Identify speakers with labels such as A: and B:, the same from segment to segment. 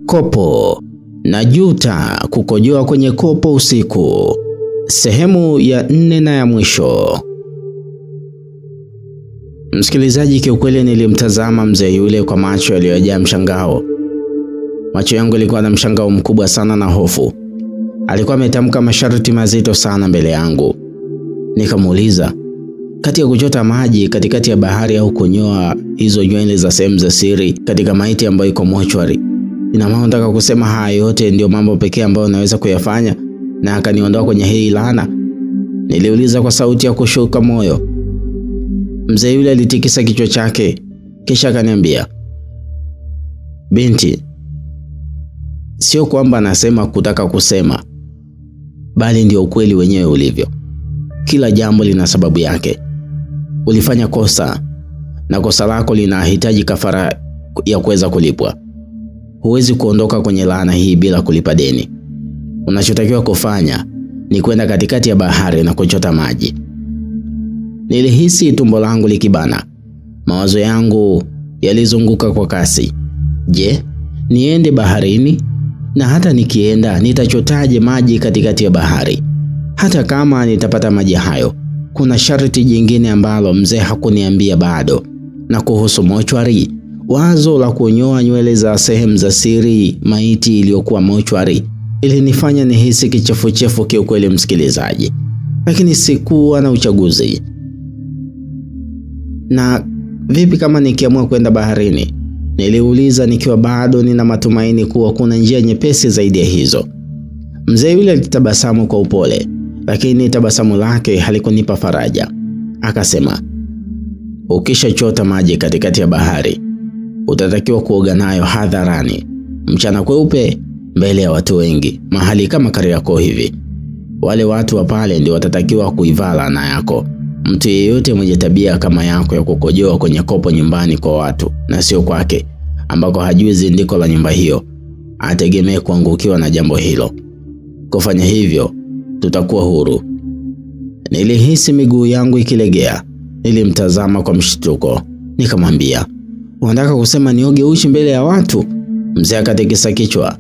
A: Kopo. Najuta kukojoa kwenye kopo usiku. Sehemu ya 4 na ya mwisho. Msikilizaji, kiukweli nilimtazama mzee yule kwa macho yaliyojaa mshangao. Macho yangu yalikuwa na mshangao mkubwa sana na hofu. Alikuwa ametamka masharti mazito sana mbele yangu. Nikamuuliza, kati ya kuchota maji katikati ya bahari au kunyoa hizo nywele za sehemu za siri katika maiti ambayo iko mochwari, ina maana nataka kusema haya yote ndio mambo pekee ambayo naweza kuyafanya na akaniondoa kwenye hii laana? Niliuliza kwa sauti ya kushuka moyo. Mzee yule alitikisa kichwa chake kisha akaniambia, binti, sio kwamba nasema kutaka kusema, bali ndio ukweli wenyewe ulivyo. Kila jambo lina sababu yake. Ulifanya kosa na kosa lako linahitaji kafara ya kuweza kulipwa. Huwezi kuondoka kwenye laana hii bila kulipa deni. Unachotakiwa kufanya ni kwenda katikati ya bahari na kuchota maji. Nilihisi tumbo langu likibana. Mawazo yangu yalizunguka kwa kasi. Je, niende baharini? Na hata nikienda nitachotaje maji katikati ya bahari? Hata kama nitapata maji hayo, kuna sharti jingine ambalo mzee hakuniambia bado. Na kuhusu mochwari, wazo la kunyoa nywele za sehemu za siri maiti iliyokuwa mochwari ilinifanya nihisi kichefuchefu kiukweli, msikilizaji. Lakini sikuwa na uchaguzi. Na vipi kama nikiamua kwenda baharini? Niliuliza nikiwa bado nina matumaini kuwa kuna njia nyepesi zaidi ya hizo. Mzee yule alitabasamu kwa upole, lakini tabasamu lake halikunipa faraja. Akasema, ukishachota maji katikati ya bahari, utatakiwa kuoga nayo hadharani, mchana kweupe, mbele ya watu wengi, mahali kama Kariakoo hivi. Wale watu wa pale ndio watatakiwa kuivaa laana yako. Mtu yeyote mwenye tabia kama yako ya kukojoa kwenye kopo nyumbani kwa watu na sio kwake, ambako hajui zindiko la nyumba hiyo, ategemee kuangukiwa na jambo hilo. Kufanya hivyo, tutakuwa huru. Nilihisi miguu yangu ikilegea. Nilimtazama kwa mshtuko. Nikamwambia, unataka kusema nioge uchi mbele ya watu? Mzee akatikisa kichwa.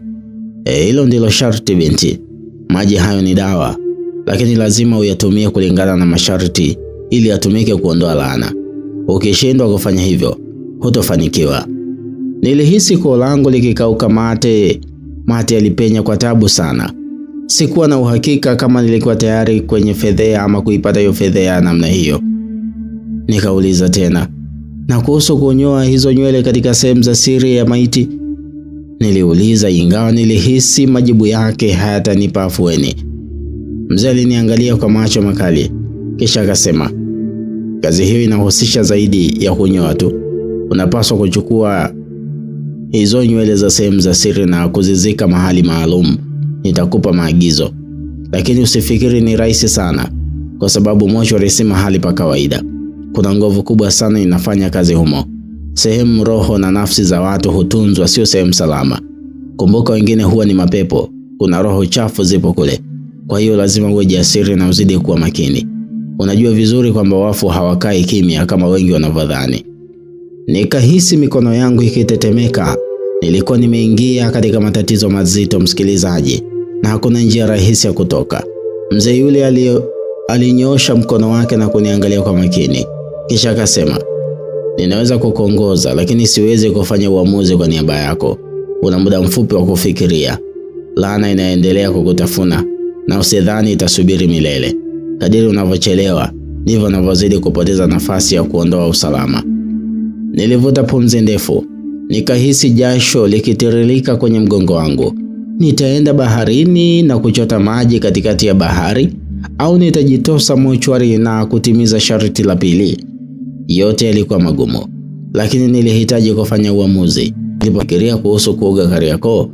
A: Hilo ndilo sharti, binti. Maji hayo ni dawa, lakini lazima uyatumie kulingana na masharti ili yatumike kuondoa laana. Ukishindwa kufanya hivyo, hutofanikiwa. Nilihisi koo langu likikauka, mate yalipenya kwa tabu sana. Sikuwa na uhakika kama nilikuwa tayari kwenye fedhea ama kuipata hiyo fedhea namna hiyo. Nikauliza tena, na kuhusu kunyoa hizo nywele katika sehemu za siri ya maiti? Niliuliza ingawa nilihisi majibu yake hayatanipa afueni. Mzee aliniangalia kwa macho makali kisha akasema, kazi hiyo inahusisha zaidi ya kunyoa tu. Unapaswa kuchukua hizo nywele za sehemu za siri na kuzizika mahali maalum. Nitakupa maagizo, lakini usifikiri ni rahisi sana, kwa sababu mochwari si mahali pa kawaida. Kuna nguvu kubwa sana inafanya kazi humo. Sehemu roho na nafsi za watu hutunzwa, sio sehemu salama. Kumbuka, wengine huwa ni mapepo. Kuna roho chafu zipo kule. Kwa hiyo lazima uwe jasiri na uzidi kuwa makini. Unajua vizuri kwamba wafu hawakai kimya kama wengi wanavyodhani. Nikahisi mikono yangu ikitetemeka. Nilikuwa nimeingia katika matatizo mazito, msikilizaji, na hakuna njia rahisi ya kutoka. Mzee yule alinyoosha mkono wake na kuniangalia kwa makini. Kisha akasema, ninaweza kukuongoza, lakini siwezi kufanya uamuzi kwa niaba yako. Una muda mfupi wa kufikiria. Laana inaendelea kukutafuna na usidhani itasubiri milele. Kadiri unavyochelewa, ndivyo unavyozidi kupoteza nafasi ya kuondoa usalama. Nilivuta pumzi ndefu. Nikahisi jasho likitiririka kwenye mgongo wangu. Nitaenda baharini na kuchota maji katikati ya bahari, au nitajitosa mochwari na kutimiza sharti la pili? Yote yalikuwa magumu, lakini nilihitaji kufanya uamuzi. Nilipofikiria kuhusu kuoga Kariakoo,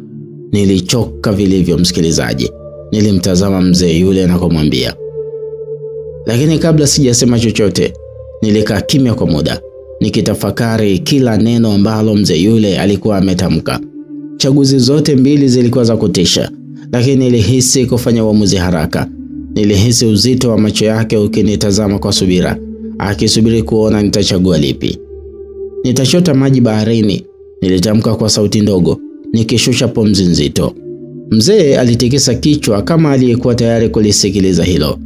A: nilichoka vilivyo, msikilizaji. Nilimtazama mzee yule na kumwambia, lakini kabla sijasema chochote, nilikaa kimya kwa muda, nikitafakari kila neno ambalo mzee yule alikuwa ametamka. Chaguzi zote mbili zilikuwa za kutisha, lakini nilihisi kufanya uamuzi haraka. Nilihisi uzito wa macho yake ukinitazama kwa subira, akisubiri kuona nitachagua lipi. Nitachota maji baharini, nilitamka kwa sauti ndogo. nikishusha pumzi nzito. Mzee alitikisa kichwa kama aliyekuwa tayari kulisikiliza hilo.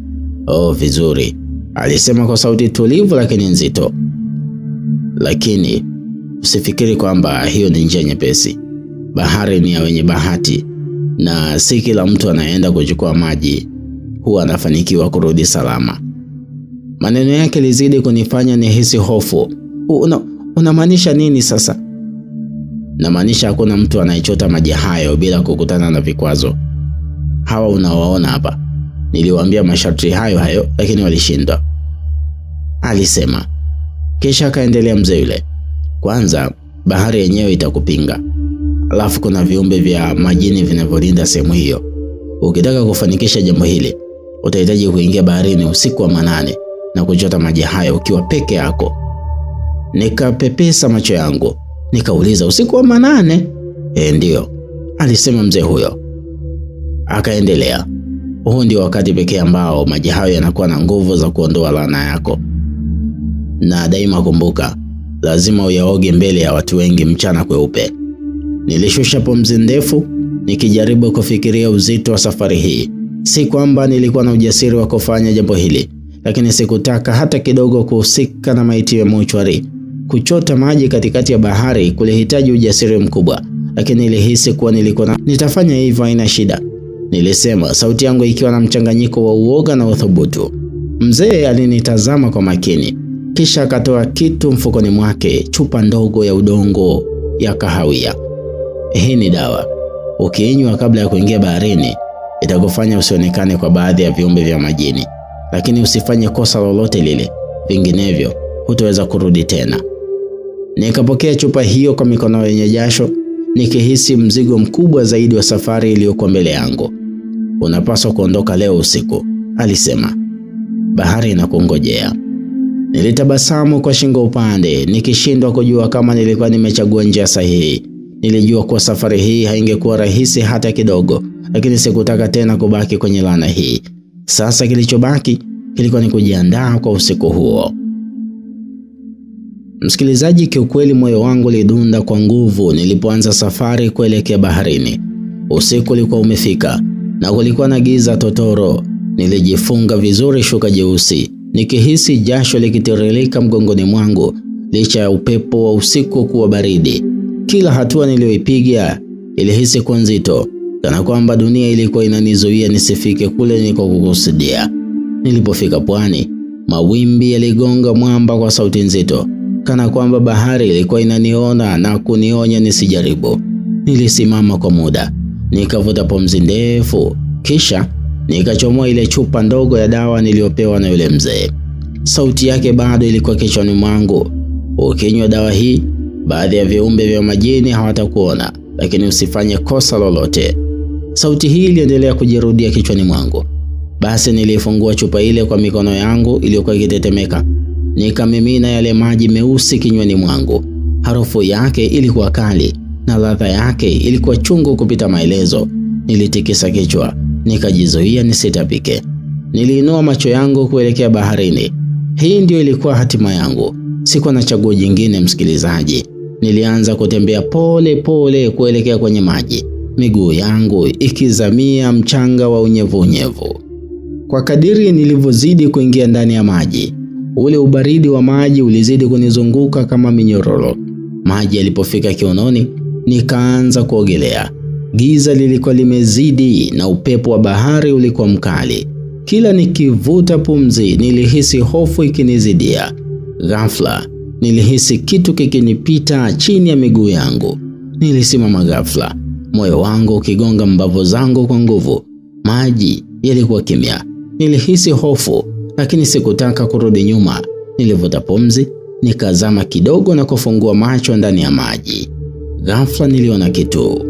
A: "Oh, vizuri," alisema kwa sauti tulivu lakini nzito. "Lakini usifikiri kwamba hiyo ni njia nyepesi. Bahari ni ya wenye bahati, na si kila mtu anaenda kuchukua maji huwa anafanikiwa kurudi salama." Maneno yake lizidi kunifanya nihisi hofu. Unamaanisha nini sasa?" "Namaanisha hakuna mtu anayechota maji hayo bila kukutana na vikwazo. Hawa unawaona hapa. Niliwaambia masharti hayo lakini walishindwa," alisema. Kisha akaendelea mzee yule. "Kwanza, bahari yenyewe itakupinga. Alafu kuna viumbe vya majini vinavyolinda sehemu hiyo. Ukitaka kufanikisha jambo hili, utahitaji kuingia baharini usiku wa manane na kuchota maji hayo ukiwa peke yako." Nikapepesa macho yangu. Nikauliza, "Usiku wa manane?" "Ndio," alisema mzee huyo. Akaendelea, "Huu ndio wakati pekee ambao maji hayo yanakuwa na nguvu za kuondoa laana yako. Na daima kumbuka, lazima uyaoge mbele ya watu wengi mchana kweupe." Nilishusha pumzi ndefu nikijaribu kufikiria uzito wa safari hii. Si kwamba nilikuwa na ujasiri wa kufanya jambo hili, lakini sikutaka hata kidogo kuhusika na maiti ya mochwari. Kuchota maji katikati ya bahari kulihitaji ujasiri mkubwa, lakini nilihisi kuwa nitafanya hivyo, haina shida, nilisema, sauti yangu ikiwa na mchanganyiko wa uoga na uthubutu. Mzee alinitazama kwa makini, kisha akatoa kitu mfukoni mwake, chupa ndogo ya udongo ya kahawia. "Hii ni dawa. Ukiinywa kabla ya kuingia baharini, itakufanya usionekane kwa baadhi ya viumbe vya majini. Lakini usifanye kosa lolote lile, vinginevyo hutaweza kurudi tena." Nikapokea chupa hiyo kwa mikono yenye jasho, nikihisi mzigo mkubwa zaidi wa safari iliyokuwa mbele yangu. "Unapaswa kuondoka leo usiku," alisema. "Bahari inakungojea." Nilitabasamu kwa shingo upande, nikishindwa kujua kama nilikuwa nimechagua njia sahihi. Nilijua kuwa safari hii haingekuwa rahisi hata kidogo, lakini sikutaka tena kubaki kwenye laana hii. Sasa kilichobaki kilikuwa ni kujiandaa kwa usiku huo. Msikilizaji, kiukweli moyo wangu ulidunda kwa nguvu nilipoanza safari kuelekea baharini. Usiku ulikuwa umefika na kulikuwa na giza totoro. Nilijifunga vizuri shuka jeusi, nikihisi jasho likitiririka mgongoni mwangu licha ya upepo wa usiku kuwa baridi. Kila hatua niliyoipiga ilihisi kuwa nzito, kana kwamba dunia ilikuwa inanizuia nisifike kule nilikokusudia. Nilipofika pwani, mawimbi yaligonga mwamba kwa sauti nzito, kana kwamba bahari ilikuwa inaniona na kunionya nisijaribu. Nilisimama kwa muda, nikavuta pumzi ndefu, kisha nikachomoa ile chupa ndogo ya dawa niliyopewa na yule mzee. Sauti yake bado ilikuwa kichwani mwangu. "Ukinywa dawa hii, baadhi ya viumbe vya majini hawatakuona, lakini usifanye kosa lolote." Sauti hii iliendelea kujirudia kichwani mwangu. Basi nilifungua chupa ile kwa mikono yangu iliyokuwa ikitetemeka. Nikamimina yale maji meusi kinywani mwangu. Harufu yake ilikuwa kali na ladha yake ilikuwa chungu kupita maelezo. Nilitikisa kichwa, nikajizuia nisitapike. Niliinua macho yangu kuelekea baharini. Hii ndio ilikuwa hatima yangu. Sikuwa na chaguo jingine, msikilizaji. Nilianza kutembea pole pole kuelekea kwenye maji, miguu yangu ikizamia mchanga wa unyevu. Kwa kadiri nilivyozidi kuingia ndani ya maji, ule ubaridi wa maji ulizidi kunizunguka kama minyororo. Maji yalipofika kiunoni, nikaanza kuogelea. Giza lilikuwa limezidi na upepo wa bahari ulikuwa mkali. Kila nikivuta pumzi nilihisi hofu ikinizidia. Ghafla nilihisi kitu kikinipita chini ya miguu yangu. Nilisimama ghafla, moyo wangu ukigonga mbavu zangu kwa nguvu. Maji yalikuwa kimya. Nilihisi hofu, lakini sikutaka kurudi nyuma. Nilivuta pumzi, nikazama kidogo na kufungua macho ndani ya maji. Ghafla niliona kitu.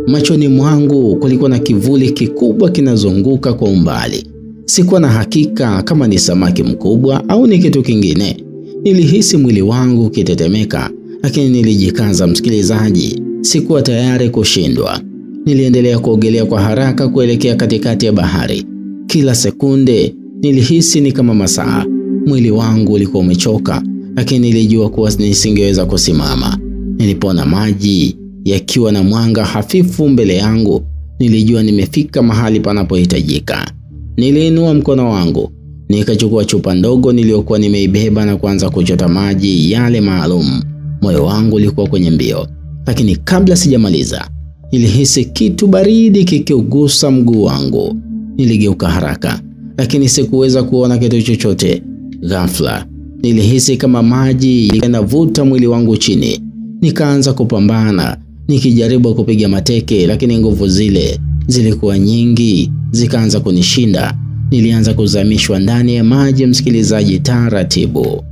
A: Machoni mwangu kulikuwa na kivuli kikubwa kinazunguka kwa umbali. Sikuwa na hakika kama ni samaki mkubwa au ni kitu kingine. Nilihisi mwili wangu ukitetemeka, lakini nilijikaza, msikilizaji. Sikuwa tayari kushindwa. Niliendelea kuogelea kwa haraka kuelekea katikati ya bahari. Kila sekunde nilihisi ni kama masaa. Mwili wangu ulikuwa umechoka, lakini nilijua kuwa nisingeweza kusimama. Nilipoona maji yakiwa na mwanga hafifu mbele yangu, nilijua nimefika mahali panapohitajika. Niliinua mkono wangu, nikachukua chupa ndogo niliyokuwa nimeibeba na kuanza kuchota maji yale maalum. Moyo wangu ulikuwa kwenye mbio, lakini kabla sijamaliza, nilihisi kitu baridi kikiugusa mguu wangu. Niligeuka haraka, lakini sikuweza kuona kitu chochote. Ghafla, nilihisi kama maji yanavuta mwili wangu chini. Nikaanza kupambana, nikijaribu kupiga mateke, lakini nguvu zile zilikuwa nyingi, zikaanza kunishinda. Nilianza kuzamishwa ndani ya maji, msikilizaji, taratibu.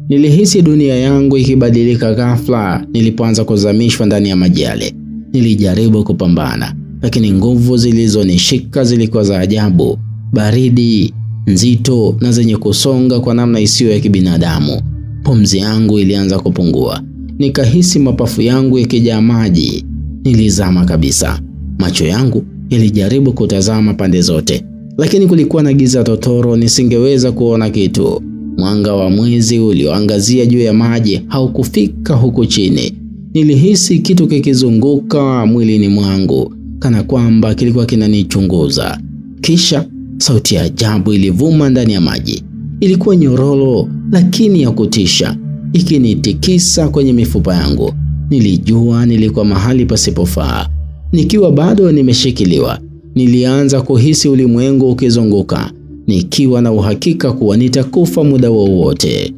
A: Nilihisi dunia yangu ikibadilika ghafla nilipoanza kuzamishwa ndani ya maji yale. Nilijaribu kupambana, lakini nguvu zilizonishika zilikuwa za ajabu, baridi, nzito na zenye kusonga kwa namna isiyo ya kibinadamu. Pumzi yangu ilianza kupungua. Nikahisi mapafu yangu yakijaa maji. Nilizama kabisa. Macho yangu yalijaribu kutazama pande zote, lakini kulikuwa na giza totoro, nisingeweza kuona kitu. Mwanga wa mwezi ulioangazia juu ya maji haukufika huku chini. Nilihisi kitu kikizunguka mwilini mwangu, kana kwamba kilikuwa kinanichunguza. Kisha sauti ya ajabu ilivuma ndani ya maji. Ilikuwa nyororo lakini ya kutisha, ikinitikisa kwenye mifupa yangu. Nilijua nilikuwa mahali pasipofaa. Nikiwa bado nimeshikiliwa, nilianza kuhisi ulimwengu ukizunguka, nikiwa na uhakika kuwa nitakufa muda wowote.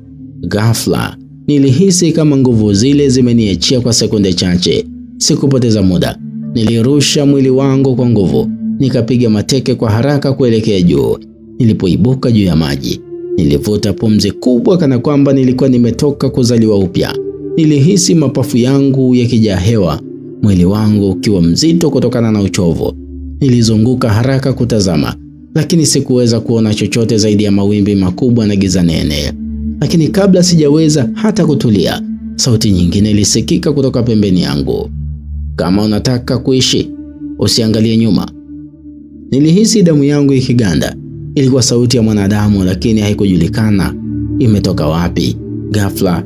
A: Ghafla, nilihisi kama nguvu zile zimeniachia kwa sekunde chache. Sikupoteza muda. Nilirusha mwili wangu kwa nguvu, nikapiga mateke kwa haraka kuelekea juu. Nilipoibuka juu ya maji, nilivuta pumzi kubwa kana kwamba nilikuwa nimetoka kuzaliwa upya. Nilihisi mapafu yangu yakijaa hewa, mwili wangu ukiwa mzito kutokana na uchovu. Nilizunguka haraka kutazama, lakini sikuweza kuona chochote zaidi ya mawimbi makubwa na giza nene. Lakini kabla sijaweza hata kutulia, sauti nyingine ilisikika kutoka pembeni yangu. Kama unataka kuishi, usiangalie nyuma. Nilihisi damu yangu ikiganda. Ilikuwa sauti ya mwanadamu, lakini haikujulikana imetoka wapi. Ghafla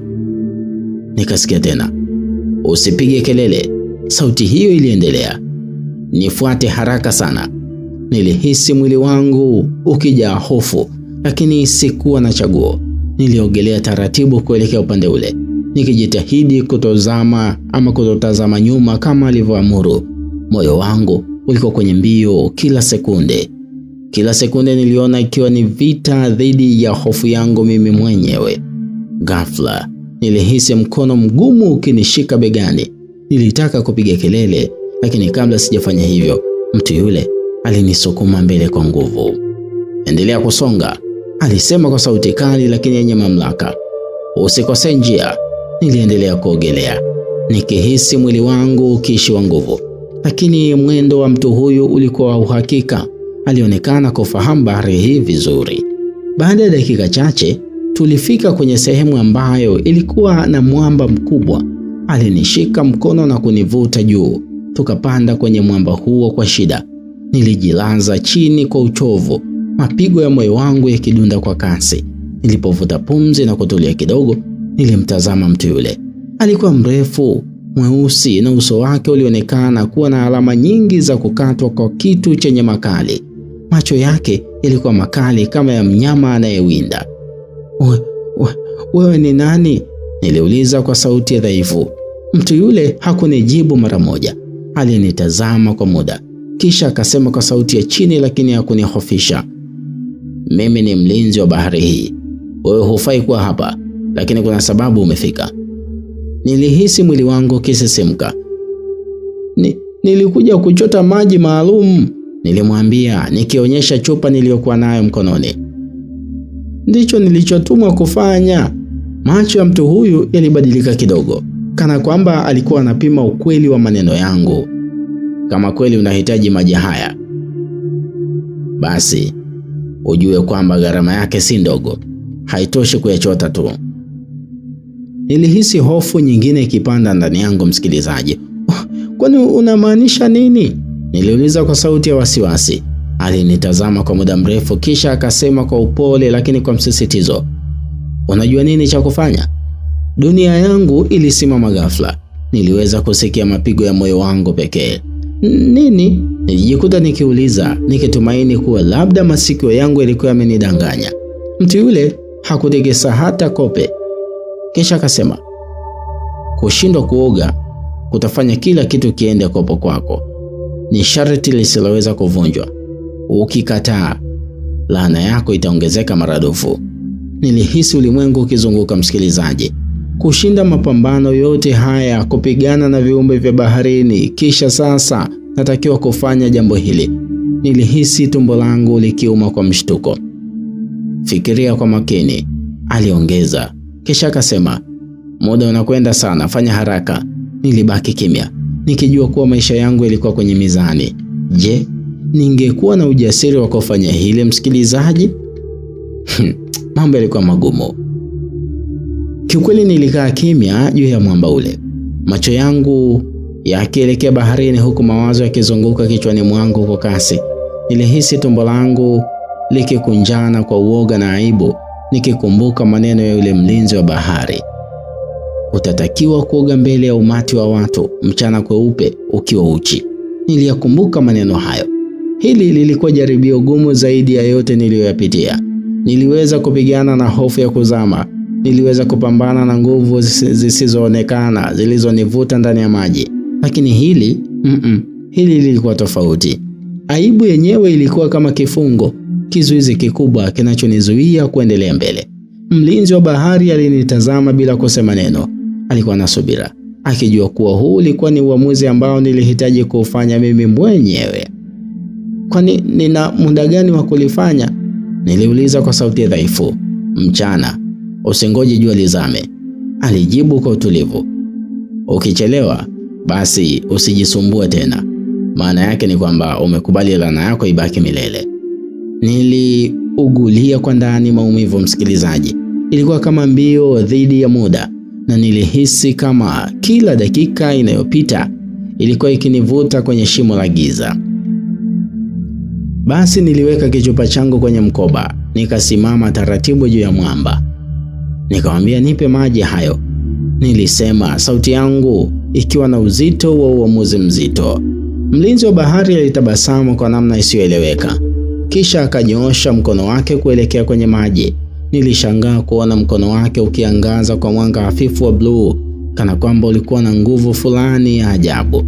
A: nikasikia tena, usipige kelele. Sauti hiyo iliendelea, nifuate haraka sana. Nilihisi mwili wangu ukijaa hofu, lakini sikuwa na chaguo. Niliogelea taratibu kuelekea upande ule, nikijitahidi kutotazama nyuma kama alivyoamuru. Moyo wangu ulikuwa kwenye mbio kila sekunde. Kila sekunde niliona ikiwa ni vita dhidi ya hofu yangu mimi mwenyewe. Ghafla, nilihisi mkono mgumu ukinishika begani. Nilitaka kupiga kelele, lakini kabla sijafanya hivyo, mtu yule alinisukuma mbele kwa nguvu. Endelea kusonga, alisema kwa sauti kali lakini yenye mamlaka. Usikose njia. Niliendelea kuogelea, nikihisi mwili wangu ukiishiwa nguvu, lakini mwendo wa mtu huyu ulikuwa wa uhakika. Alionekana kufahamu bahari hii vizuri. Baada ya dakika chache, tulifika kwenye sehemu ambayo ilikuwa na mwamba mkubwa. Alinishika mkono na kunivuta juu. Tukapanda kwenye mwamba huo kwa shida. Nilijilaza chini kwa uchovu, mapigo ya moyo wangu yakidunda kwa kasi. Nilipovuta pumzi na kutulia kidogo, nilimtazama mtu yule. Alikuwa mrefu, mweusi na uso wake ulionekana kuwa na alama nyingi za kukatwa kwa kitu chenye makali. Macho yake yalikuwa makali kama ya mnyama anayewinda. Wewe ni nani? Niliuliza kwa sauti dhaifu. Mtu yule hakunijibu mara moja. Alinitazama kwa muda, kisha akasema kwa sauti ya chini lakini hakunihofisha. Mimi ni mlinzi wa bahari hii. Wewe hufai kuwa hapa, lakini kuna sababu umefika. Nilihisi mwili wangu ukisisimka. Nilikuja kuchota maji maalum, nilimwambia nikionyesha chupa niliyokuwa nayo mkononi. Ndicho nilichotumwa kufanya. Macho ya mtu huyu yalibadilika kidogo, kana kwamba alikuwa anapima ukweli wa maneno yangu. Kama kweli unahitaji maji haya, basi ujue kwamba gharama yake si ndogo. Haitoshi kuyachota tu. Nilihisi hofu nyingine ikipanda ndani yangu, msikilizaji. Kwani unamaanisha nini? Niliuliza kwa sauti ya wasiwasi. Alinitazama kwa muda mrefu, kisha akasema kwa upole lakini kwa msisitizo, unajua nini cha kufanya? Dunia yangu ilisimama ghafla. Niliweza kusikia mapigo ya moyo wangu pekee. Nini? Nilijikuta nikiuliza, nikitumaini kuwa labda masikio yangu yalikuwa yamenidanganya. Mtu yule hakutikisa hata kope. Kisha akasema, kushindwa kuoga kutafanya kila kitu kiende kopo kwako. Ni sharti lisiloweza kuvunjwa. Ukikataa, laana yako itaongezeka maradufu. Nilihisi ulimwengu ukizunguka, msikilizaji. Kushinda mapambano yote haya, kupigana na viumbe vya baharini, kisha sasa natakiwa kufanya jambo hili. Nilihisi tumbo langu likiuma kwa mshtuko. Fikiria kwa makini, aliongeza. Kisha akasema, muda unakwenda sana, fanya haraka. Nilibaki kimya, nikijua kuwa maisha yangu yalikuwa kwenye mizani. Je, ningekuwa na ujasiri wa kufanya hili, msikilizaji? Mambo yalikuwa magumu. Kiukweli nilikaa kimya juu ya mwamba ule, macho yangu yakielekea baharini, huku mawazo yakizunguka kichwani mwangu kwa kasi. Nilihisi tumbo langu likikunjana kwa uoga na aibu, nikikumbuka maneno ya yule mlinzi wa bahari. Utatakiwa kuoga mbele ya umati wa watu mchana kweupe ukiwa uchi. Niliyakumbuka maneno hayo. Hili lilikuwa jaribio gumu zaidi ya yote niliyoyapitia. Niliweza kupigana na hofu ya kuzama. Niliweza kupambana na nguvu zisizoonekana zilizonivuta ndani ya maji. Lakini hili lilikuwa tofauti. Aibu yenyewe ilikuwa kama kifungo, kizuizi kikubwa kinachonizuia kuendelea mbele. Mlinzi wa bahari alinitazama bila kusema neno. Alikuwa na subira, akijua kuwa huu ulikuwa ni uamuzi ambao nilihitaji kufanya mimi mwenyewe. Kwani nina muda gani wa kulifanya? Niliuliza kwa sauti dhaifu. Mchana, usingoje jua lizame, alijibu kwa utulivu. Ukichelewa, basi usijisumbue tena. Maana yake ni kwamba umekubali laana yako ibaki milele. Niliugulia kwa ndani maumivu, msikilizaji. Ilikuwa kama mbio dhidi ya muda, na nilihisi kama kila dakika inayopita ilikuwa ikinivuta kwenye shimo la giza. Basi niliweka kichupa changu kwenye mkoba, nikasimama taratibu juu ya mwamba. Nikamwambia, nipe maji hayo, nilisema, sauti yangu ikiwa na uzito wa uamuzi mzito. Mlinzi wa bahari alitabasamu kwa namna isiyoeleweka. Kisha akanyoosha mkono wake kuelekea kwenye maji. Nilishangaa kuona mkono wake ukiangaza kwa mwanga hafifu wa bluu, kana kwamba ulikuwa na nguvu fulani ya ajabu.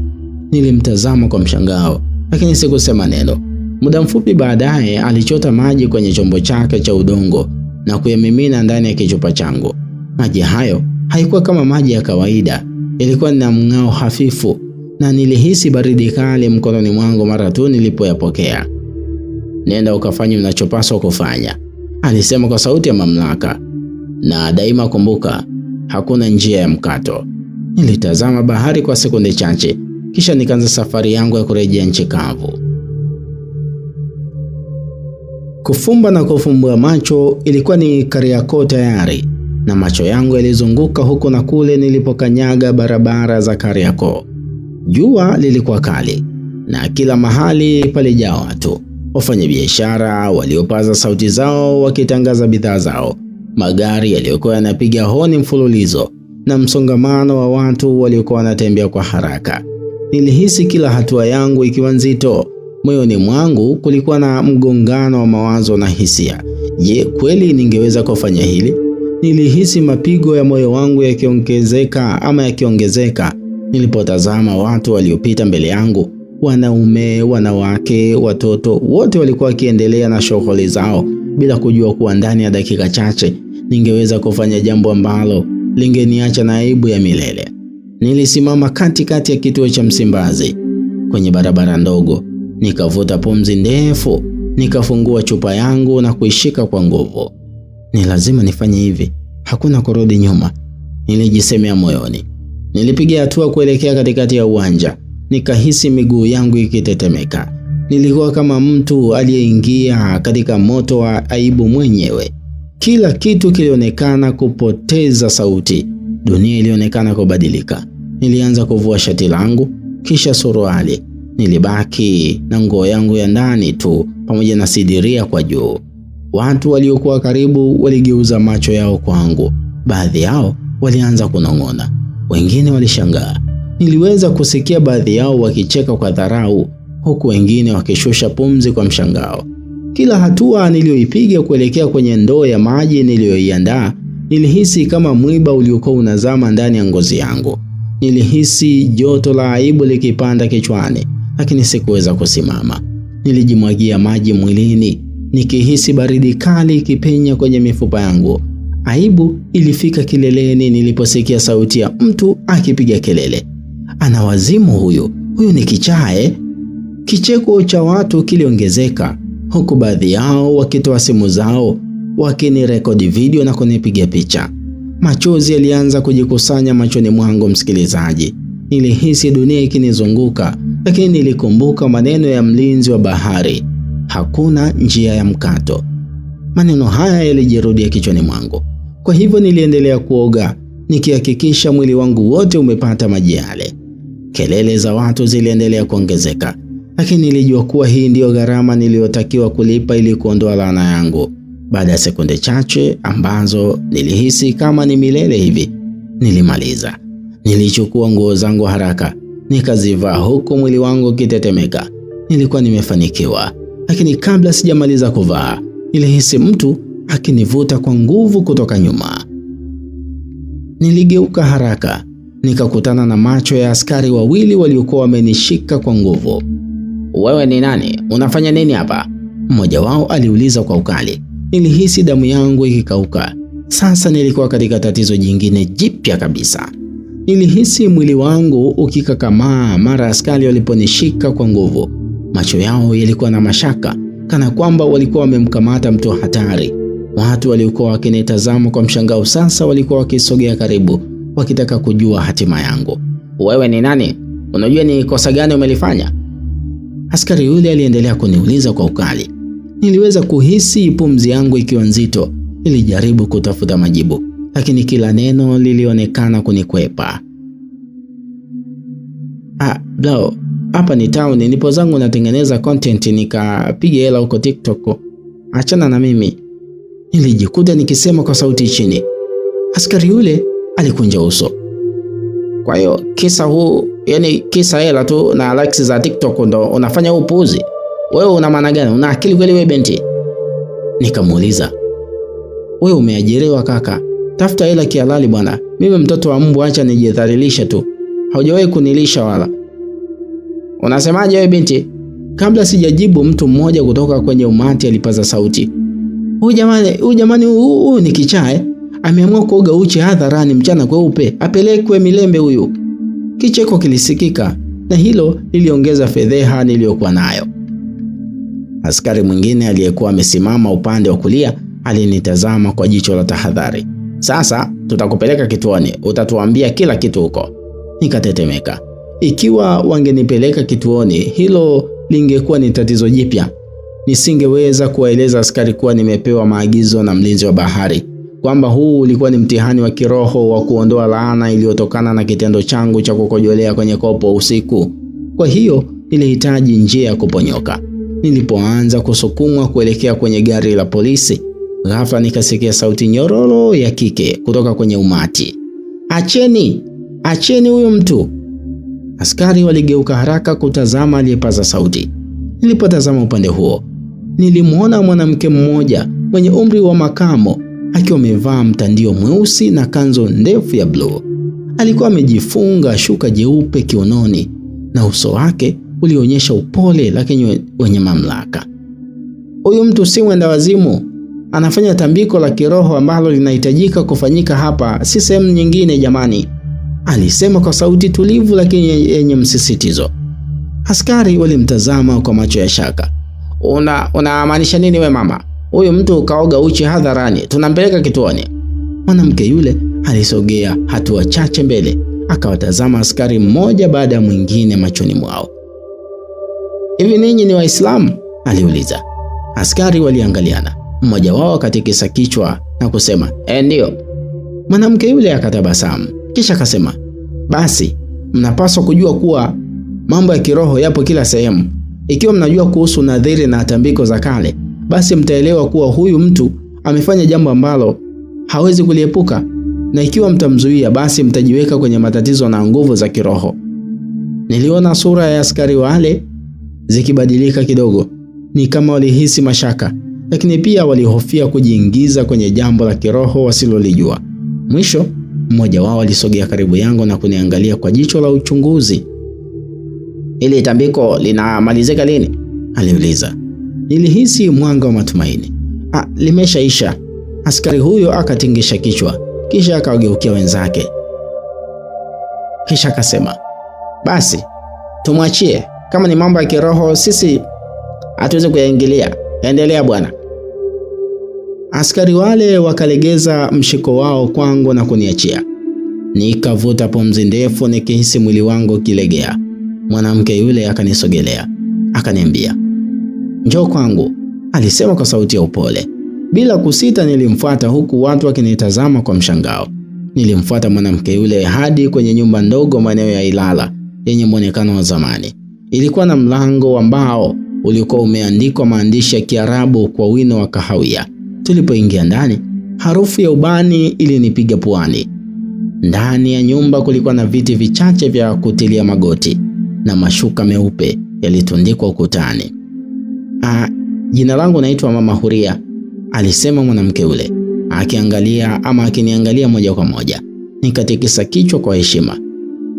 A: Nilimtazama kwa mshangao, lakini sikusema neno. Muda mfupi baadaye alichota maji kwenye chombo chake cha udongo na kuyamimina ndani ya kichupa changu. Maji hayo haikuwa kama maji ya kawaida, ilikuwa na mng'ao hafifu, na nilihisi baridi kali mkononi mwangu mara tu nilipoyapokea. Nenda ukafanye unachopaswa kufanya, alisema kwa sauti ya mamlaka. Na daima kumbuka, hakuna njia ya mkato. Nilitazama bahari kwa sekunde chache, kisha nikaanza safari yangu ya kurejea nchi kavu. Kufumba na kufumbua macho ilikuwa ni Kariakoo tayari, na macho yangu yalizunguka huko na kule nilipokanyaga barabara za Kariakoo. Jua lilikuwa kali na kila mahali palijaa watu. Wafanyabiashara waliopaza sauti zao wakitangaza bidhaa zao, magari yaliyokuwa yanapiga honi mfululizo, na msongamano wa watu waliokuwa wanatembea kwa haraka. Nilihisi kila hatua yangu ikiwa nzito. Moyoni mwangu kulikuwa na mgongano wa mawazo na hisia. Je, kweli ningeweza kufanya hili? Nilihisi mapigo ya moyo wangu yakiongezeka nilipotazama watu waliopita mbele yangu. Wanaume, wanawake, watoto, wote walikuwa wakiendelea na shughuli zao bila kujua kuwa ndani ya dakika chache ningeweza kufanya jambo ambalo lingeniacha na aibu ya milele. Nilisimama katikati ya kituo cha Msimbazi kwenye barabara ndogo. Nikavuta pumzi ndefu, nikafungua chupa yangu na kuishika kwa nguvu. Ni lazima nifanye hivi, hakuna kurudi nyuma, nilijisemea moyoni. Nilipiga hatua kuelekea katikati ya uwanja. Nikahisi miguu yangu ikitetemeka. Nilikuwa kama mtu aliyeingia katika moto wa aibu mwenyewe. Kila kitu kilionekana kupoteza sauti. Dunia ilionekana kubadilika. Nilianza kuvua shati langu, kisha suruali. Nilibaki na nguo yangu ya ndani tu pamoja na sidiria kwa juu. Watu waliokuwa karibu waligeuza macho yao kwangu. Baadhi yao walianza kunong'ona, wengine walishangaa, Niliweza kusikia baadhi yao wakicheka kwa dharau, huku wengine wakishusha pumzi kwa mshangao. Kila hatua niliyoipiga kuelekea kwenye ndoo ya maji niliyoiandaa, nilihisi kama mwiba uliokuwa unazama ndani ya ngozi yangu. Nilihisi joto la aibu likipanda kichwani, lakini sikuweza kusimama. Nilijimwagia maji mwilini, nikihisi baridi kali ikipenya kwenye mifupa yangu. Aibu ilifika kileleni niliposikia sauti ya mtu akipiga kelele. Ana wazimu huyu ni kichaa eh? Kicheko cha watu kiliongezeka, huku baadhi yao wakitoa simu zao wakinirekodi video na kunipiga picha. Machozi yalianza kujikusanya machoni mwangu msikilizaji. Nilihisi dunia ikinizunguka, lakini nilikumbuka maneno ya mlinzi wa bahari, hakuna njia ya mkato. Maneno haya yalijirudia kichwani mwangu. Kwa hivyo niliendelea kuoga, nikihakikisha mwili wangu wote umepata maji yale. Kelele za watu ziliendelea kuongezeka, lakini nilijua kuwa hii ndiyo gharama niliyotakiwa kulipa ili kuondoa laana yangu. Baada ya sekunde chache ambazo nilihisi kama ni milele hivi, nilimaliza. Nilichukua nguo zangu haraka, nikazivaa huku mwili wangu ukitetemeka. Nilikuwa nimefanikiwa, lakini kabla sijamaliza kuvaa, nilihisi mtu akinivuta kwa nguvu kutoka nyuma. Niligeuka haraka, nikakutana na macho ya askari wawili waliokuwa wamenishika kwa nguvu. "Wewe ni nani? Unafanya nini hapa?" mmoja wao aliuliza kwa ukali. Nilihisi damu yangu ikikauka. Sasa nilikuwa katika tatizo jingine jipya kabisa. Nilihisi mwili wangu ukikakamaa mara askari waliponishika kwa nguvu. Macho yao yalikuwa na mashaka, kana kwamba walikuwa wamemkamata mtu hatari. Watu waliokuwa wakinitazama kwa mshangao sasa walikuwa wakisogea karibu, wakitaka kujua hatima yangu. "Wewe ni nani? Unajua ni kosa gani umelifanya?" Askari yule aliendelea kuniuliza kwa ukali. Niliweza kuhisi pumzi yangu ikiwa nzito. Nilijaribu kutafuta majibu, lakini kila neno lilionekana kunikwepa. Bro, hapa ni town, nipo zangu natengeneza content nikapiga hela huko TikTok. Achana na mimi, nilijikuta nikisema kwa sauti chini. Askari yule alikunja uso. "Kwa hiyo kisa hela tu na likes za TikTok ndo unafanya upuuzi? Wewe una maana gani? Una akili kweli wewe binti?" Nikamuuliza, "Wewe umeajiriwa kaka, tafuta hela kihalali bwana. Mimi mtoto wa mbwa, acha nijidhalilisha tu. Haujawahi kunilisha wala." "Unasemaje wewe binti?" Kabla sijajibu, mtu mmoja kutoka kwenye umati alipaza sauti. Huyu jamani ni kichaa. Ameamua kuoga uchi hadharani mchana kweupe, apelekwe Milembe huyu." Kicheko kilisikika, na hilo liliongeza fedheha niliyokuwa nayo. Askari mwingine aliyekuwa amesimama upande wa kulia alinitazama kwa jicho la tahadhari. "Sasa tutakupeleka kituoni, utatuambia kila kitu huko." Nikatetemeka. Ikiwa wangenipeleka kituoni, hilo lingekuwa ni tatizo jipya. Nisingeweza kuwaeleza askari kuwa nimepewa maagizo na mlinzi wa bahari, kwamba huu ulikuwa ni mtihani wa kiroho wa kuondoa laana iliyotokana na kitendo changu cha kukojolea kwenye kopo usiku. Kwa hiyo nilihitaji njia ya kuponyoka. Nilipoanza kusukumwa kuelekea kwenye gari la polisi, ghafla nikasikia sauti nyororo ya kike kutoka kwenye umati. Acheni huyo mtu." Askari waligeuka haraka kutazama aliyepaza sauti. Nilipotazama upande huo, nilimwona mwanamke mmoja mwenye umri wa makamo akiwa amevaa mtandio mweusi na kanzo ndefu ya blue. Alikuwa amejifunga shuka jeupe kiunoni, na uso wake ulionyesha upole lakini wenye mamlaka. "Huyu mtu si mwenda wazimu, anafanya tambiko la kiroho ambalo linahitajika kufanyika hapa, si sehemu nyingine jamani," alisema kwa sauti tulivu lakini yenye msisitizo. Askari walimtazama kwa macho ya shaka. Unamaanisha nini we mama? Huyu mtu kaoga uchi hadharani, tunampeleka kituoni." Mwanamke yule alisogea hatua chache mbele, akawatazama askari mmoja baada ya mwingine machoni mwao. "Hivi ninyi ni Waislamu?" aliuliza. Askari waliangaliana. Mmoja wao akatikisa kichwa na kusema, "Ndio." Mwanamke yule akatabasamu, kisha akasema, "Basi, mnapaswa kujua kuwa mambo ya kiroho yapo kila sehemu. Ikiwa mnajua kuhusu nadhiri na tambiko za kale, basi mtaelewa kuwa huyu mtu amefanya jambo ambalo hawezi kuliepuka, na ikiwa mtamzuia basi mtajiweka kwenye matatizo na nguvu za kiroho. Niliona sura ya askari wale zikibadilika kidogo. Ni kama walihisi mashaka, lakini pia walihofia kujiingiza kwenye jambo la kiroho wasilolijua. Mwisho, mmoja wao alisogea karibu yangu na kuniangalia kwa jicho la uchunguzi. "Ile tambiko linamalizika lini?" aliuliza. Nilihisi mwanga wa matumaini. Limeshaisha." Askari huyo akatingisha kichwa, kisha akawageukia wenzake. Kisha akasema, "Basi, tumwachie. Kama ni mambo ya kiroho sisi hatuwezi kuyaingilia. Endelea bwana." Askari wale wakalegeza mshiko wao kwangu na kuniachia. Nikavuta pumzi ndefu nikihisi mwili wangu kilegea. Mwanamke yule akanisogelea. Akaniambia, "Njoo kwangu," alisema kwa sauti ya upole. Bila kusita nilimfuata huku watu wakinitazama kwa mshangao. Nilimfuata mwanamke yule hadi kwenye nyumba ndogo maeneo ya Ilala yenye muonekano wa zamani. Ilikuwa na mlango wa mbao uliokuwa umeandikwa maandishi ya Kiarabu kwa wino wa kahawia. Tulipoingia ndani, harufu ya ubani ilinipiga puani. Ndani ya nyumba kulikuwa na viti vichache vya kutilia magoti na mashuka meupe yalitundikwa ukutani. "Jina langu naitwa Mama Huria," alisema mwanamke yule, akiniangalia moja kwa moja. Nikatikisa kichwa kwa heshima.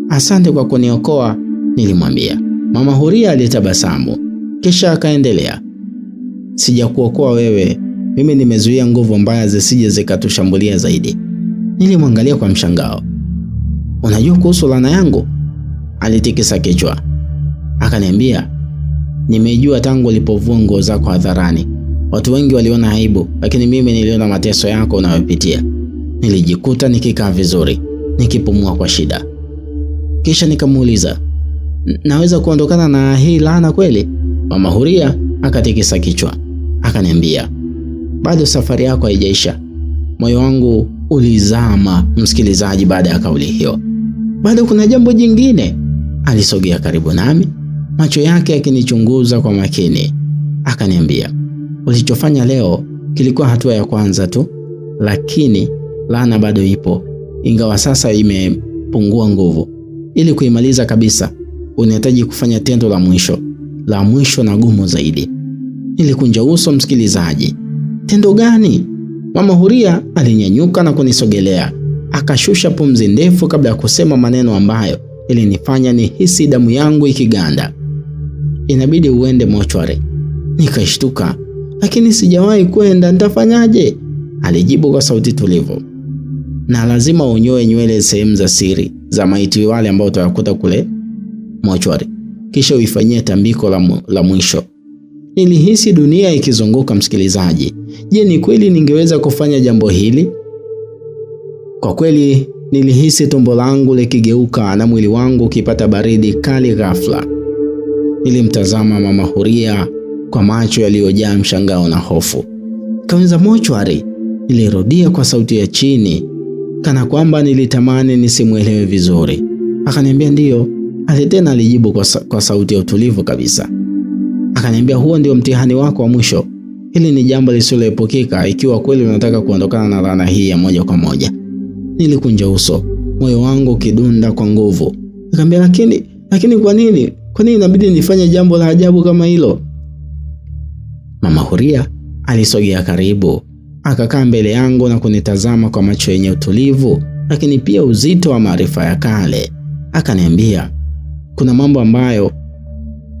A: "Asante kwa kuniokoa," nilimwambia. Mama Huria alitabasamu, kisha akaendelea, "Sijakuokoa wewe. Mimi nimezuia nguvu mbaya zisije zikatushambulia zaidi." Nilimwangalia kwa mshangao. "Unajua kuhusu laana yangu?" Alitikisa kichwa. Akaniambia, "Nimejua tangu ulipovua nguo zako hadharani. Watu wengi waliona aibu, lakini mimi niliona mateso yako unayopitia." Nilijikuta nikikaa vizuri, nikipumua kwa shida. Kisha nikamuuliza, "Naweza kuondokana na hii laana kweli?" Mama Huria akatikisa kichwa. Akaniambia, "Bado safari yako haijaisha." Moyo wangu ulizama, msikilizaji, baada ya kauli hiyo. "Bado kuna jambo jingine." Alisogea karibu nami, macho yake yakinichunguza kwa makini. Akaniambia, "Ulichofanya leo kilikuwa hatua ya kwanza tu, lakini laana bado ipo, ingawa sasa imepungua nguvu. Ili kuimaliza kabisa, unahitaji kufanya tendo la mwisho na gumu zaidi." Nilikunja uso, msikilizaji. "Tendo gani?" Mama Huria alinyanyuka na kunisogelea. Akashusha pumzi ndefu kabla ya kusema maneno ambayo ilinifanya nihisi damu yangu ikiganda. "Inabidi uende mochwari." Nikashtuka. "Lakini sijawahi kwenda, nitafanyaje?" Alijibu kwa sauti tulivu. "Na lazima unyoe nywele sehemu za siri za maiti wale ambao utawakuta kule mochwari. Kisha uifanyie tambiko la mwisho." Nilihisi dunia ikizunguka, msikilizaji. Je, ni kweli ningeweza kufanya jambo hili? Kwa kweli nilihisi tumbo langu likigeuka na mwili wangu ukipata baridi kali ghafla. Nilimtazama Mama Huria kwa macho yaliyojaa mshangao na hofu. "Kaweza mochwari?" Nilirudia kwa sauti ya chini, kana kwamba nilitamani nisimuelewe vizuri. Akaniambia, "Ndiyo." Tena alijibu kwa sauti ya utulivu kabisa. Akaniambia, "Huo ndio mtihani wako wa mwisho. Hili ni jambo lisiloepukika ikiwa kweli unataka kuondokana na laana hii ya moja kwa moja." Nilikunja uso, moyo wangu ukidunda kwa nguvu. Nikamwambia, lakini kwa nini? Kwa nini inabidi nifanye jambo la ajabu kama hilo?" Mama Huria alisogea karibu, akakaa mbele yangu na kunitazama kwa macho yenye utulivu, lakini pia uzito wa maarifa ya kale. Akaniambia, "Kuna mambo ambayo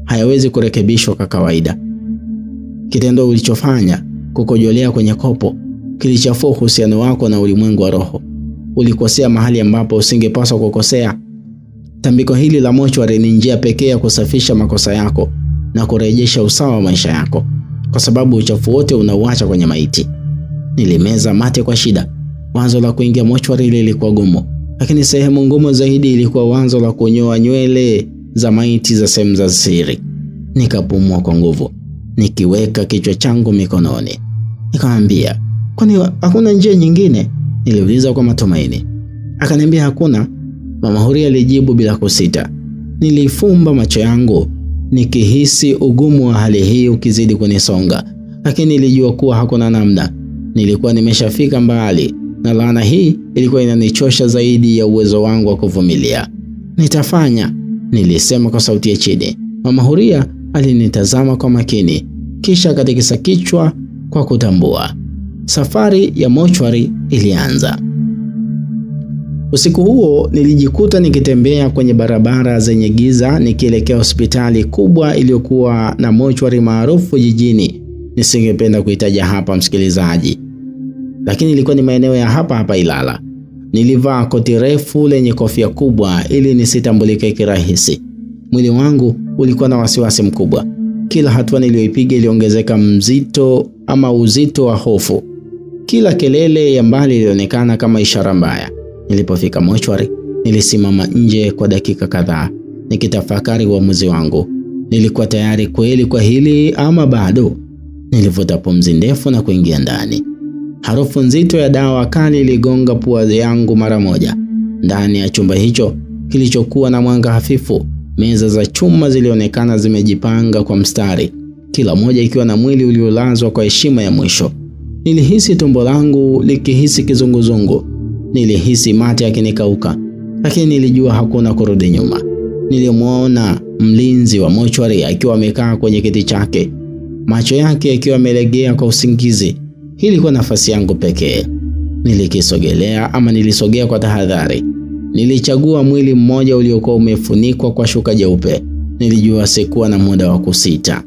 A: hayawezi kurekebishwa kwa kawaida. Kitendo ulichofanya, kukojolea kwenye kopo, kilichafua uhusiano wako na ulimwengu wa roho. Ulikosea mahali ambapo usingepaswa kukosea. Tambiko hili la mochwari ni njia pekee ya kusafisha makosa yako na kurejesha usawa wa maisha yako, kwa sababu uchafu wote unauacha kwenye maiti." Nilimeza mate kwa shida. Wazo la kuingia mochwari lilikuwa gumu, lakini sehemu ngumu zaidi ilikuwa wazo la kunyoa nywele za maiti za sehemu za siri. Nikapumua kwa nguvu, nikiweka kichwa changu mikononi. Nikamwambia, "Kwani hakuna njia nyingine?" Niliuliza kwa matumaini. Akaniambia, "Hakuna." Mama Huria alijibu bila kusita. Nilifumba macho yangu nikihisi ugumu wa hali hii ukizidi kunisonga, lakini nilijua kuwa hakuna namna. Nilikuwa nimeshafika mbali na laana hii ilikuwa inanichosha zaidi ya uwezo wangu wa kuvumilia. "Nitafanya," nilisema kwa sauti ya chini. Mama Huria alinitazama kwa makini, kisha akatikisa kichwa kwa kutambua. Safari ya mochwari ilianza. Usiku huo nilijikuta nikitembea kwenye barabara zenye giza nikielekea hospitali kubwa iliyokuwa na mochwari maarufu jijini. Nisingependa kuitaja hapa msikilizaji, lakini ilikuwa ni maeneo ya hapa Ilala. Nilivaa koti refu lenye kofia kubwa ili nisitambulike kirahisi. Mwili wangu ulikuwa na wasiwasi mkubwa. Kila hatua niliyoipiga iliongezeka uzito wa hofu. Kila kelele ya mbali ilionekana kama ishara mbaya. Nilipofika mochwari, nilisimama nje kwa dakika kadhaa nikitafakari uamuzi wangu. Nilikuwa tayari kweli kwa hili ama bado? Nilivuta pumzi ndefu na kuingia ndani. Harufu nzito ya dawa kali iligonga pua yangu mara moja. Ndani ya chumba hicho kilichokuwa na mwanga hafifu, meza za chuma zilionekana zimejipanga kwa mstari, kila moja ikiwa na mwili uliolazwa kwa heshima ya mwisho. Nilihisi tumbo langu likihisi kizunguzungu. Nilihisi mate yakinikauka, lakini nilijua hakuna kurudi nyuma. Nilimwona mlinzi wa mochwari akiwa amekaa kwenye kiti chake, macho yake yakiwa yamelegea kwa usingizi. Hii ilikuwa nafasi yangu pekee. Nilisogea kwa tahadhari. Nilichagua mwili mmoja uliokuwa umefunikwa kwa shuka jeupe. Nilijua sikuwa na muda wa kusita.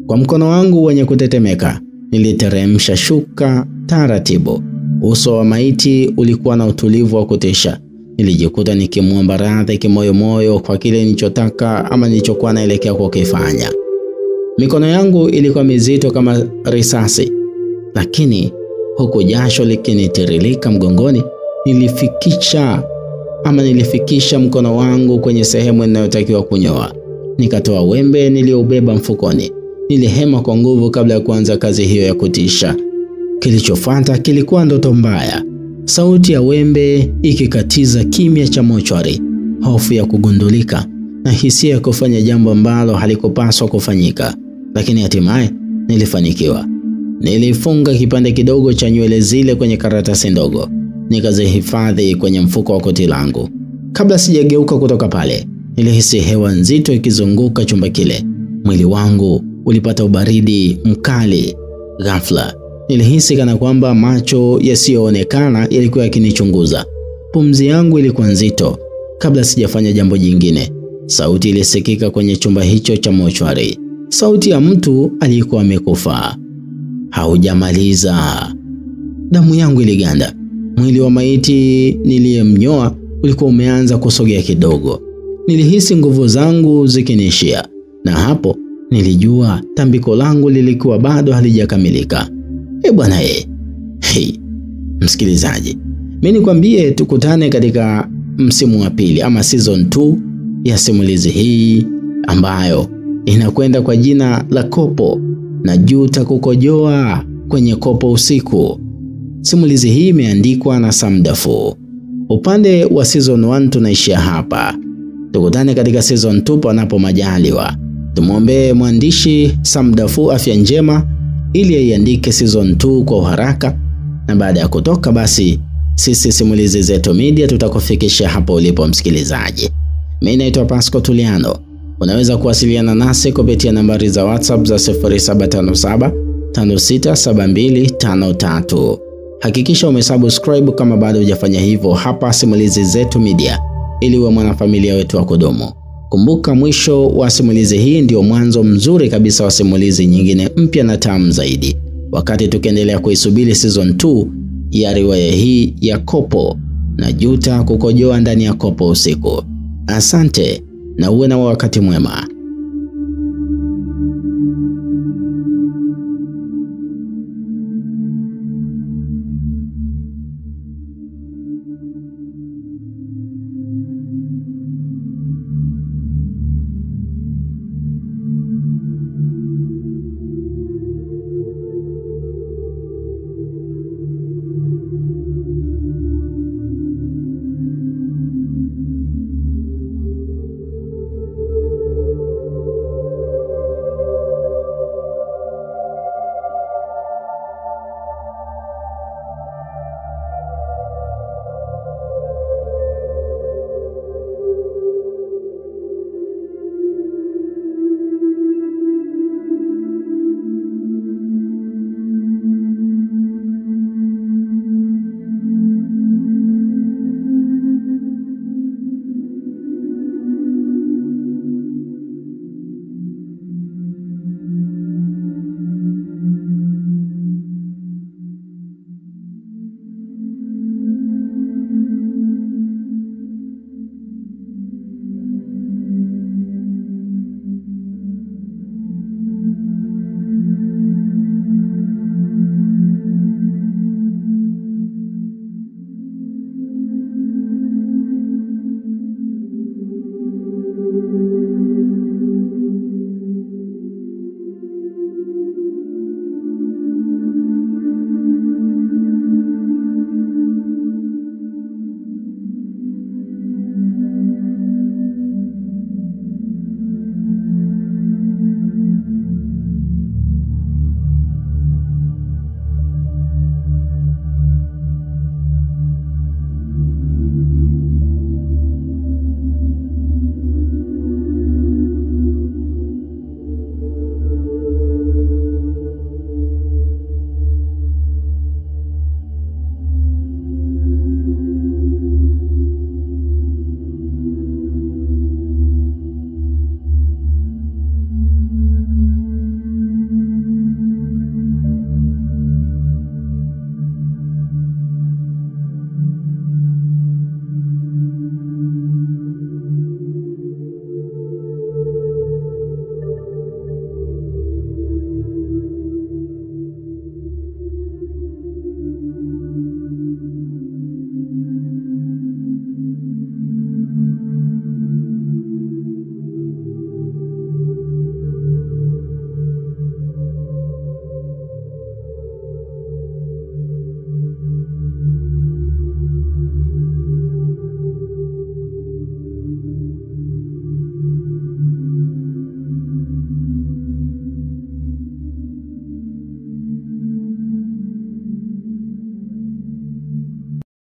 A: Kwa mkono wangu wenye kutetemeka, niliteremsha shuka taratibu. Uso wa maiti ulikuwa na utulivu wa kutisha. Nilijikuta nikimwomba radhi kimoyomoyo kwa kile nilichokuwa naelekea kukifanya. Mikono yangu ilikuwa mizito kama risasi, lakini huku jasho likinitiririka mgongoni, nilifikisha mkono wangu kwenye sehemu inayotakiwa kunyoa. Nikatoa wembe niliobeba mfukoni. Nilihema kwa nguvu kabla ya kuanza kazi hiyo ya kutisha. Kilichofuata kilikuwa ndoto mbaya. Sauti ya wembe ikikatiza kimya cha mochwari, hofu ya kugundulika na hisia ya kufanya jambo ambalo halikupaswa kufanyika. Lakini hatimaye nilifanikiwa. Nilifunga kipande kidogo cha nywele zile kwenye karatasi ndogo, nikazihifadhi kwenye mfuko wa koti langu. Kabla sijageuka kutoka pale, nilihisi hewa nzito ikizunguka chumba kile. Mwili wangu ulipata ubaridi mkali. Ghafla nilihisi kana kwamba macho yasiyoonekana yalikuwa yakinichunguza. Pumzi yangu ilikuwa nzito. Kabla sijafanya jambo jingine, sauti ilisikika kwenye chumba hicho cha mochwari. Sauti ya mtu aliyekuwa amekufa. Haujamaliza. Damu yangu iliganda. Mwili wa maiti niliyemnyoa ulikuwa umeanza kusogea kidogo. Nilihisi nguvu zangu zikinishia, na hapo nilijua tambiko langu lilikuwa bado halijakamilika. Bwana hey, msikilizaji, mimi nikwambie tukutane katika msimu wa pili ama season 2 ya simulizi hii ambayo inakwenda kwa jina la Kopo na Juta kukojoa kwenye kopo usiku. Simulizi hii imeandikwa na Sam Dafu. Upande wa season 1 tunaishia hapa. Tukutane katika season 2 panapo majaliwa. Tumuombe mwandishi Sam Dafu afya njema ili aiandike season 2 kwa haraka, na baada ya kutoka basi sisi Simulizi Zetu Media tutakufikisha hapo ulipo msikilizaji. Mimi naitwa Pasco Tuliano. Unaweza kuwasiliana nasi kupitia nambari za WhatsApp za 0757 567253. Hakikisha umesubscribe kama bado hujafanya hivyo hapa Simulizi Zetu Media ili uwe mwanafamilia wetu wa kudumu. Kumbuka, mwisho wa simulizi hii ndio mwanzo mzuri kabisa wa simulizi nyingine mpya na tamu zaidi, wakati tukiendelea kuisubiri season 2 ya riwaya hii ya Kopo na Juta kukojoa ndani ya kopo usiku. Asante na uwe na wakati mwema.